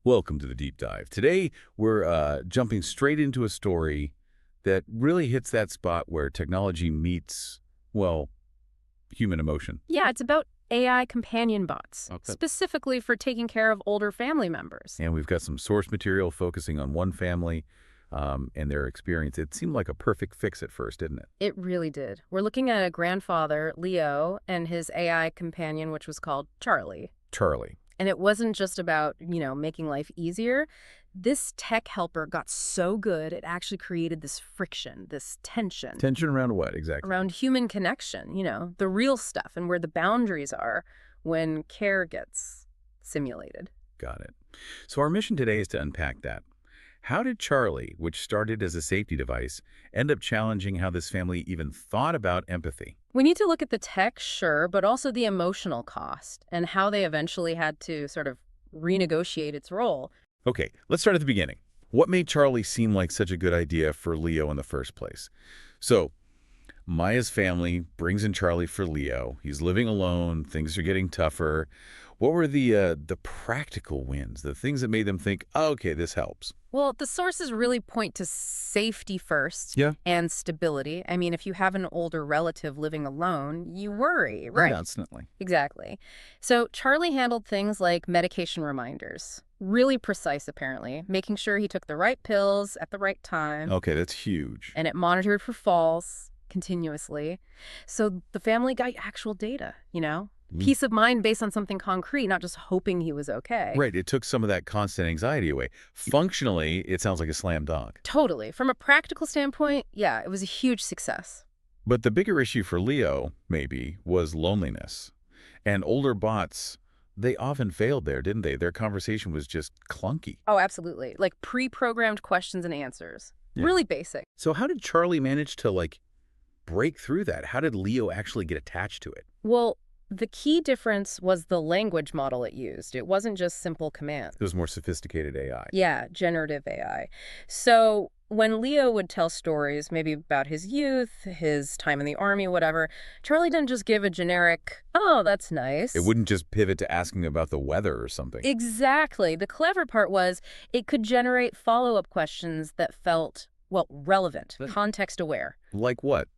Welcome to the deep dive. Today, we're jumping straight into a story that really hits that spot where technology meets, well, human emotion. Yeah, it's about AI companion bots, Okay. specifically for taking care of older family members. And we've got some source material focusing on one family and their experience. It seemed like a perfect fix at first, didn't it? It really did. We're looking at a grandfather, Leo, and his AI companion, which was called Charlie. Charlie. And it wasn't just about, making life easier. This tech helper got so good, it actually created this friction, this tension Tension around what, exactly? around human connection, the real stuff and where the boundaries are when care gets simulated. Got it. So our mission today is to unpack that. How did Charlie, which started as a safety device, end up challenging how this family even thought about empathy? We need to look at the tech, sure, but also the emotional cost and how they eventually had to sort of renegotiate its role. Okay, let's start at the beginning. What made Charlie seem like such a good idea for Leo in the first place? So, Maya's family brings in Charlie for Leo. He's living alone. Things are getting tougher. What were the practical wins, the things that made them think, oh, okay, this helps? Well, the sources really point to safety first Yeah. and stability. I mean, if you have an older relative living alone, you worry, right? Constantly. Exactly. So Charlie handled things like medication reminders. Really precise, apparently, making sure he took the right pills at the right time. Okay, that's huge. And it monitored for falls continuously. So the family got actual data, Peace of mind based on something concrete, not just hoping he was okay. Right, it took some of that constant anxiety away. Functionally, it sounds like a slam dunk. Totally. From a practical standpoint, yeah, it was a huge success. But the bigger issue for Leo, maybe, was loneliness. And older bots, they often failed there, didn't they? Their conversation was just clunky. Oh, absolutely. Like pre-programmed questions and answers. Yeah. Really basic. So how did Charlie manage to, break through that? How did Leo actually get attached to it? Well, the key difference was the language model it used. It wasn't just simple commands. It was more sophisticated AI. Yeah, generative AI. So when Leo would tell stories, maybe about his youth, his time in the army, whatever, Charlie didn't just give a generic, oh, that's nice. It wouldn't just pivot to asking about the weather or something. Exactly. The clever part was it could generate follow-up questions that felt, relevant, context-aware. Like what?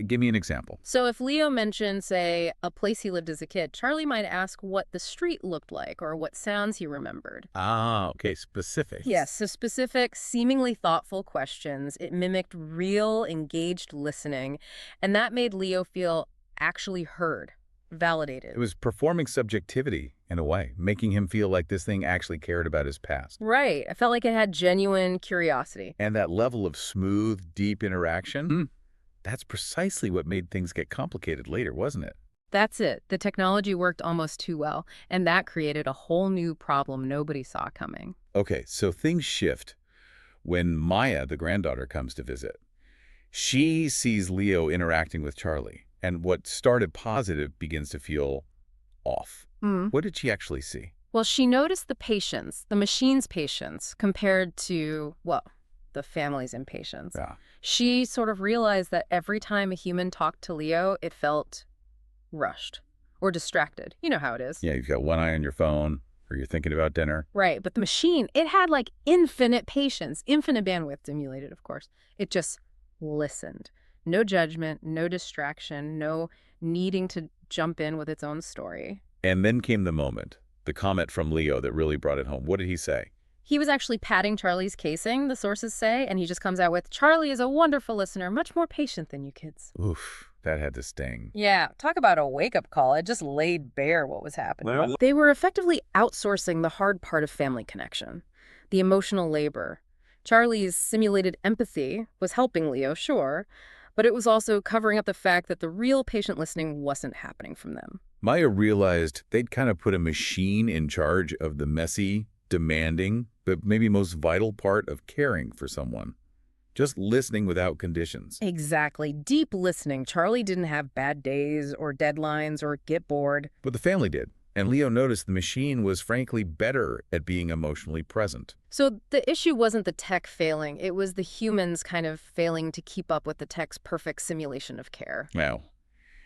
Give me an example. So if Leo mentioned, say, a place he lived as a kid, Charlie might ask what the street looked like or what sounds he remembered. Ah, okay, specific. Yes, so specific, seemingly thoughtful questions. It mimicked real, engaged listening, and that made Leo feel actually heard, validated. It was performing subjectivity in a way, making him feel like this thing actually cared about his past. Right. I felt like it had genuine curiosity. And that level of smooth, deep interaction, that's precisely what made things get complicated later, wasn't it? That's it. The technology worked almost too well, and that created a whole new problem nobody saw coming. Okay, so things shift when Maya, the granddaughter, comes to visit. She sees Leo interacting with Charlie, and what started positive begins to feel off. What did she actually see? Well, she noticed the patience, the machine's patience, compared to, the family's impatience. Yeah. She sort of realized that every time a human talked to Leo, it felt rushed or distracted. You know how it is. Yeah, you've got one eye on your phone, or you're thinking about dinner. Right, but the machine, it had infinite patience, infinite bandwidth stimulated, of course. It just listened. No judgment, no distraction, no needing to jump in with its own story. And then came the moment, the comment from Leo that really brought it home. What did he say? He was actually patting Charlie's casing, the sources say, and he just comes out with, Charlie is a wonderful listener, much more patient than you kids. Oof, that had to sting. Yeah, talk about a wake-up call. It just laid bare what was happening. They were effectively outsourcing the hard part of family connection, the emotional labor. Charlie's simulated empathy was helping Leo, sure, but it was also covering up the fact that the real patient listening wasn't happening from them. Maya realized they'd kind of put a machine in charge of the messy, demanding, but maybe most vital part of caring for someone. Just listening without conditions. Exactly. Deep listening. Charlie didn't have bad days or deadlines or get bored. But the family did. And Leo noticed the machine was frankly better at being emotionally present. So the issue wasn't the tech failing. It was the humans kind of failing to keep up with the tech's perfect simulation of care. Wow.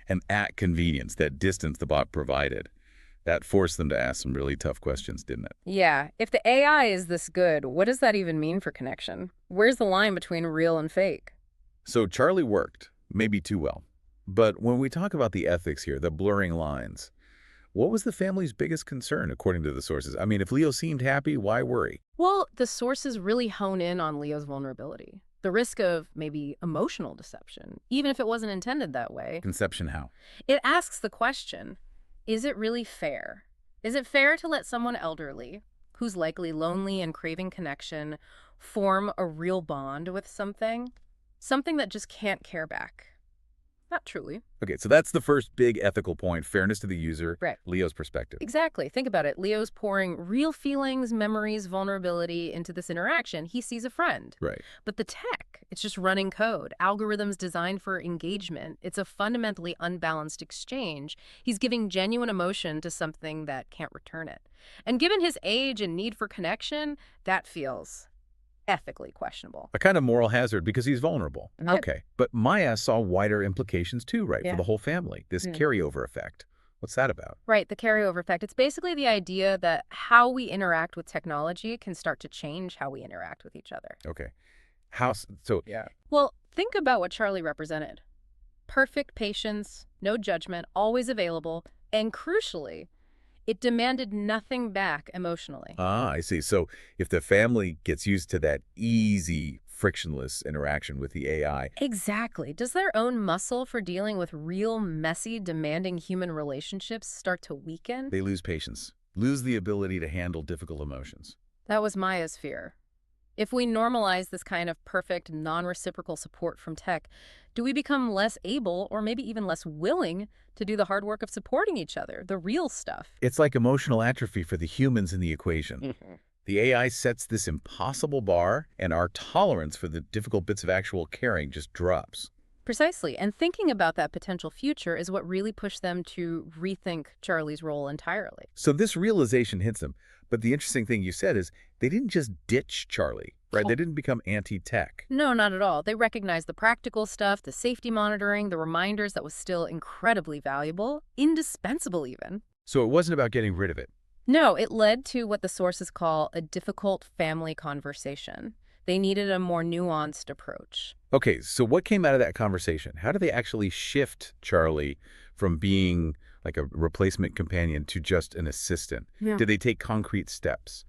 And at convenience, that distance the bot provided. That forced them to ask some really tough questions, didn't it? Yeah, if the AI is this good, what does that even mean for connection? Where's the line between real and fake? So Charlie worked, maybe too well. But when we talk about the ethics here, the blurring lines, what was the family's biggest concern, according to the sources? I mean, if Leo seemed happy, why worry? Well, the sources really hone in on Leo's vulnerability. The risk of maybe emotional deception, even if it wasn't intended that way. Conception how? It asks the question, is it really fair? Is it fair to let someone elderly, who's likely lonely and craving connection, form a real bond with something? Something that just can't care back. Not truly. Okay, so that's the first big ethical point, fairness to the user, Right. Leo's perspective. Exactly. Think about it. Leo's pouring real feelings, memories, vulnerability into this interaction. He sees a friend. Right. But the tech, it's just running code, algorithms designed for engagement. It's a fundamentally unbalanced exchange. He's giving genuine emotion to something that can't return it. And given his age and need for connection, that feels ethically questionable. A kind of moral hazard because he's vulnerable. Yep. Okay, but Maya saw wider implications too, right, Yeah. for the whole family, this Mm. carryover effect. What's that about? Right, the carryover effect. It's basically the idea that how we interact with technology can start to change how we interact with each other. Okay. So, yeah. Well, think about what Charlie represented. Perfect patience, no judgment, always available, and crucially, it demanded nothing back emotionally. Ah, I see. So if the family gets used to that easy, frictionless interaction with the AI, Exactly. Does their own muscle for dealing with real, messy, demanding human relationships start to weaken? they lose patience, lose the ability to handle difficult emotions. That was Maya's fear. If we normalize this kind of perfect, non-reciprocal support from tech, do we become less able or maybe even less willing to do the hard work of supporting each other, the real stuff? It's like emotional atrophy for the humans in the equation. The AI sets this impossible bar, and our tolerance for the difficult bits of actual caring just drops. Precisely. And thinking about that potential future is what really pushed them to rethink Charlie's role entirely. So this realization hits them. But the interesting thing you said is they didn't just ditch Charlie, right? They didn't become anti-tech. No, not at all. They recognized the practical stuff, the safety monitoring, the reminders that was still incredibly valuable, indispensable even. So it wasn't about getting rid of it. No, it led to what the sources call a difficult family conversation. They needed a more nuanced approach. Okay, so what came out of that conversation? How do they actually shift Charlie from being like a replacement companion to just an assistant? Yeah. Did they take concrete steps?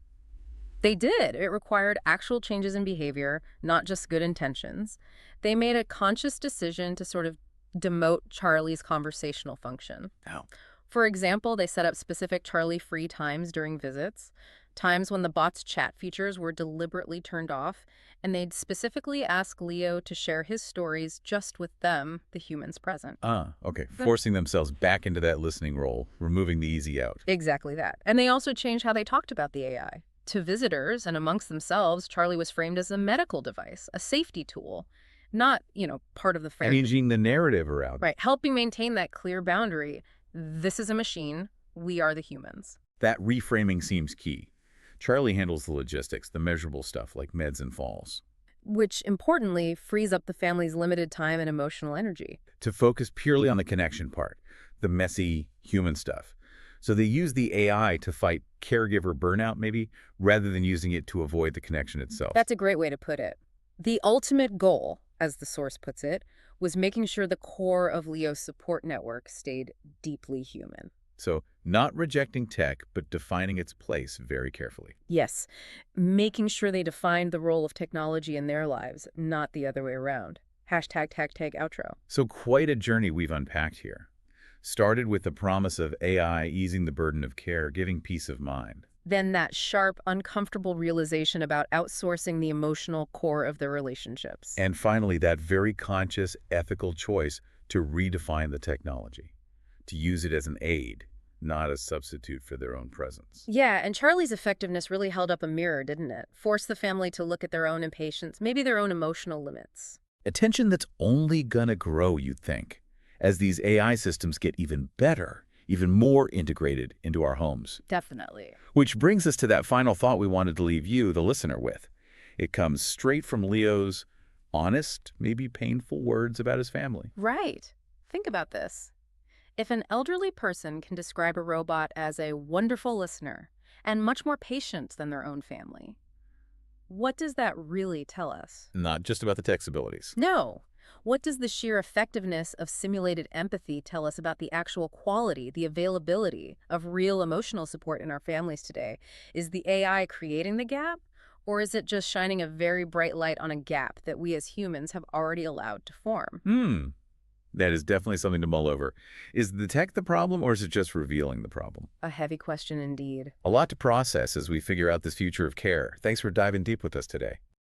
They did. It required actual changes in behavior, not just good intentions. They made a conscious decision to sort of demote Charlie's conversational function. Oh. For example, they set up specific Charlie-free times during visits, times when the bot's chat features were deliberately turned off, and they'd specifically ask Leo to share his stories just with them, the humans present. Ah, okay. Forcing themselves back into that listening role, removing the easy out. Exactly that. And they also changed how they talked about the AI. To visitors and amongst themselves, Charlie was framed as a medical device, a safety tool, not, part of the frame. Changing the narrative around. Right, helping maintain that clear boundary. This is a machine. We are the humans. That reframing seems key. Charlie handles the logistics, the measurable stuff like meds and falls, Which, importantly, frees up the family's limited time and emotional energy. to focus purely on the connection part, the messy human stuff. So they use the AI to fight caregiver burnout, maybe, rather than using it to avoid the connection itself. That's a great way to put it. The ultimate goal, as the source puts it, was making sure the core of Leo's support network stayed deeply human. So not rejecting tech, but defining its place very carefully. Yes, making sure they defined the role of technology in their lives, not the other way around. Hashtag tag tag outro. So quite a journey we've unpacked here. Started with the promise of AI easing the burden of care, giving peace of mind. Then that sharp, uncomfortable realization about outsourcing the emotional core of their relationships. And finally, that very conscious, ethical choice to redefine the technology, to use it as an aid, not a substitute for their own presence. Yeah, and Charlie's effectiveness really held up a mirror, didn't it? Forced the family to look at their own impatience, maybe their own emotional limits. A tension that's only gonna grow, you'd think, as these AI systems get even better, even more integrated into our homes. Definitely. Which brings us to that final thought we wanted to leave you, the listener, with. It comes straight from Leo's honest, maybe painful words about his family. Right. Think about this. If an elderly person can describe a robot as a wonderful listener and much more patient than their own family, what does that really tell us? Not just about the tech's abilities. No. What does the sheer effectiveness of simulated empathy tell us about the actual quality, the availability of real emotional support in our families today? Is the AI creating the gap, or is it just shining a very bright light on a gap that we as humans have already allowed to form? That is definitely something to mull over. Is the tech the problem, or is it just revealing the problem? A heavy question indeed. A lot to process as we figure out this future of care. Thanks for diving deep with us today.